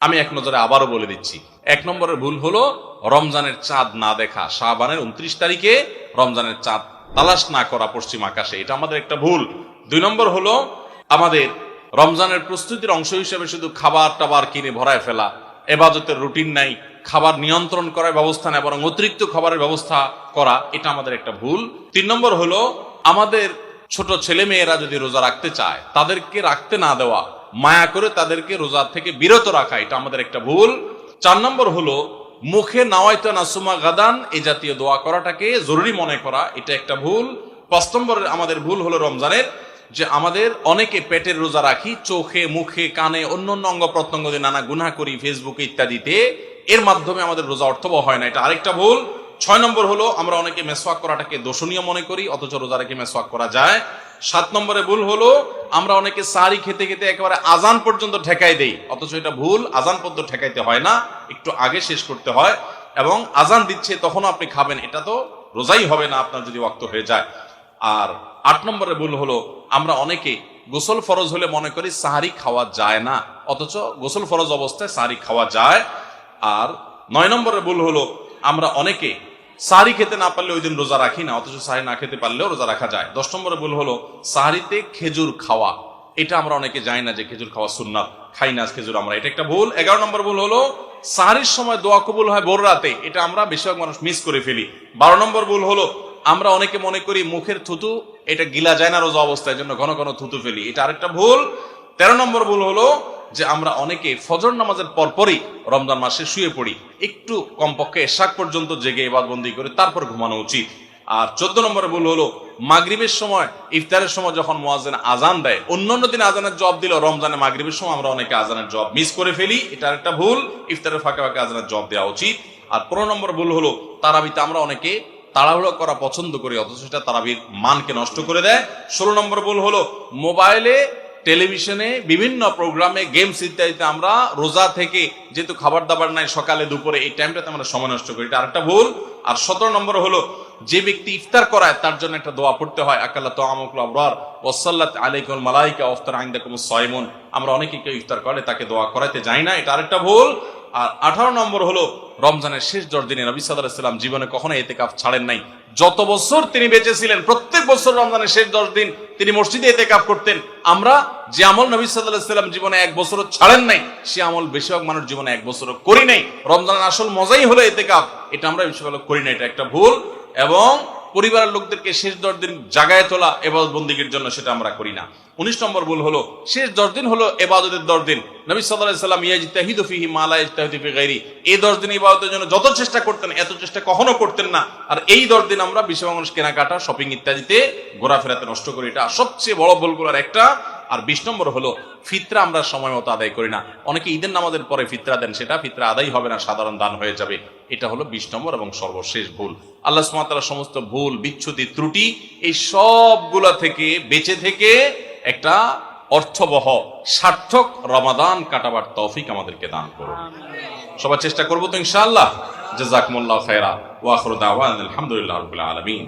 আমি এক নজরে আবারও বলে দিচ্ছি। এক নম্বরের ভুল হলো রমজানের চাঁদ না দেখা, শাবানের 29 তারিখে রমজানের চাঁদ তালাশ না করা পশ্চিম আকাশে, এটা আমাদের একটা ভুল। 2 নম্বর হলো আমাদের রমজানের প্রস্তুতির অংশ হিসেবে শুধু খাবার টাবার কিনে ভরায় ফেলা, এবাদতের রুটিন নাই, খাবার নিয়ন্ত্রণ করার ব্যবস্থা নেই, বরং অতিরিক্ত খাবারের ব্যবস্থা করা, এটা আমাদের একটা ভুল। 3 নম্বর হলো আমাদের ছোট ছেলে মেয়েরা যদি রোজা রাখতে চায় তাদেরকে রাখতে না দেওয়া, মায়া করে তাদেরকে রোজা থেকে বিরত রাখা, এটা আমাদের একটা ভুল। 4 নম্বর হলো মুখে নাওয়াইতা নাসুমা গাদান এই জাতীয় দোয়া করাটাকে জরুরি মনে করা, এটা একটা ভুল। 5 নম্বরের আমাদের ভুল হলো রমজানের যে আমাদের অনেকে পেটের রোজা রাখি, চোখে মুখে কানে অন্য অন্য অঙ্গ প্রত্যঙ্গ দিয়ে নানা গুনাহ করি ফেসবুকে ইত্যাদিতে, এর মাধ্যমে আমাদের রোজা অর্থবহ হয় না, এটা আরেকটা ভুল। 6 নম্বর হলো আমরা অনেকে মেসওয়াক করাটাকে দোষণীয় মনে করি, অথচ রোজা রেখে মেসওয়াক করা যায়। 7 নম্বরে ভুল হলো আমরা অনেকে সাহারি খেতে খেতে একেবারে আজান পর্যন্ত ঠেকাই দেই, অথচ এটা ভুল। আজান পর্যন্ত ঠেকাইতে হয় না, একটু আগে শেষ করতে হয়, এবং আজান দিচ্ছে তখনও আপনি খাবেন, এটা তো রোজাই হবে না আপনার যদি ওয়াক্ত হয়ে যায়। আর 8 নম্বরে ভুল হলো আমরা অনেকে গোসল ফরজ হলে মনে করি সাহারি খাওয়া যায় না, অথচ গোসল ফরজ অবস্থায় সাহারি খাওয়া যায়। আর 9 নম্বরের ভুল হলো আমরা অনেকে সাহারি খেতে না পারলে ওই দিন রোজা রাখি না, অথচ সাহারি না খেতে পারলেও রোজা রাখা যায়। 10 নম্বরের ভুল হলো সাহারিতে খেজুর খাওয়া, এটা আমরা অনেকে জানি না যে খেজুর খাওয়া সুন্নাত, খাই না খেজুর আমরা, এটা একটা ভুল। 11 নম্বর ভুল হলো সাহারির সময় দোয়া কবুল হয় ভোর রাতে, এটা আমরা বেশিরভাগ মানুষ মিস করে ফেলি। 12 নম্বর ভুল হলো আমরা অনেকে মনে করি মুখের থুতু এটা গিলা যায় না রোজা অবস্থায়, জন্য ঘন ঘন থুতু ফেলি, এটা আরেকটা ভুল। 13 নম্বর ভুল হলো যে আমরা অনেকে ফজর নামাজের পরপরই রমজান মাসে শুয়ে পড়ি, একটু কমপক্ষে এশাক পর্যন্ত জেগে ইবাদতবন্দি করে তারপর ঘুমানো উচিত। আর 14 নম্বরের ভুল হলো মাগরিবের সময় ইফতারের সময় যখন মুয়াজ্জিন আজান দেয়, অন্যান্য দিন আজানের জবাব দিল, রমজানে মাগরিবের সময় আমরা অনেকে আজানের জবাব মিস করে ফেলি, এটা একটা ভুল। ইফতারের ফাঁকে ফাঁকে আজানের জবাব দেওয়া উচিত। আর 15 নম্বর ভুল হলো তারাবিতে আমরা অনেকে তাড়াহুড়ো করা পছন্দ করি, অথচ সেটা তারাবির মানকে নষ্ট করে দেয়। 16 নম্বর ভুল হলো মোবাইলে টেলিভিশনে বিভিন্ন প্রোগ্রামে গেমস ইত্যাদিতে আমরা রোজা থেকে যেহেতু খাবার দাবার নাই সকালে দুপুরে এই টাইমটাতে আমরা সময় নষ্ট করি, এটা আরেকটা ভুল। আর 17 নম্বর হলো যে ব্যক্তি ইফতার করায় তার জন্য একটা দোয়া পড়তে হয়, আকাল্লা তাআমুকুল আবরার ওয়াসাল্লাত আলাইকুল মালাইকা ওয়াফতার ইনদাকুমুস সাইমুন, আমরা অনেকে কেউ ইফতার করে তাকে দোয়া করাইতে যাই না, এটা আরেকটা ভুল। আর 18 নম্বর হলো রমজানের শেষ 10 দিনে নবী সাল্লাল্লাহু আলাইহি ওয়াসাল্লাম জীবনে কখনো ইতিকাফ ছাড়েন নাই, যত বছর তিনি বেঁচে ছিলেন প্রত্যেক বছর রমজানের শেষ 10 দিন তিনি মসজিদে ইতিকাফ করতেন। আমরা যে আমল নবী সাল্লাল্লাহু আলাইহি ওয়াসাল্লাম জীবনে এক বছরও ছাড়েন নাই, সে আমল বেশিরভাগ মানুষ জীবনে এক বছরও করি নাই। রমজানের আসল মজাই হলো ইতিকাফ, এটা আমরা বেশিরভাগ করি না, এটা একটা ভুল। এবং পরিবারের লোকদেরকে শেষ 10 দিন জাগায় তোলা ইবাদত বন্দেগীর জন্য, সেটা আমরা করি না। 19 নম্বর ভুল হলো শেষ 10 দিন হলো ইবাদতের 10 দিন, নবী সাল্লাল্লাহু আলাইহি ওয়াসাল্লাম ইয়াজতাহিদু ফিহি মা লা ইয়াজতাহিদু ফি গায়রি, এই 10 দিন ইবাদতের জন্য যত চেষ্টা করতেন এত চেষ্টা কখনো করতেন না। আর এই 10 দিন আমরা বেশিরভাগ মানুষ কেনাকাটা শপিং ইত্যাদিতে ঘোরাফেরাতে নষ্ট করি, এটা সবচেয়ে বড় ভুলগুলোর একটা। আর 20 নম্বর হলো ফিতরা আমরা সময় মতো আদায় করি না, অনেকে ঈদের নামাজের পরে ফিতরা দেন, সেটা ফিতরা আদায় হবে না, সাধারণ দান হয়ে যাবে, এটা হলো 20 নম্বর এবং সর্বশেষ ভুল। আল্লাহ সুবহানাহু ওয়া তাআলা সমস্ত ভুল বিচ্যুতি ত্রুটি এই সবগুলা থেকে বেঁচে থেকে একটা অর্থবহ সার্থক রমাদান কাটাবার তৌফিক আমাদেরকে দান করুন। সবাই চেষ্টা করবো তো ইনশাআল্লাহ। জাযাকুমুল্লাহু খায়রা ওয়া আখিরু দাওয়ানা আলহামদুলিল্লাহি রাব্বিল আলামিন।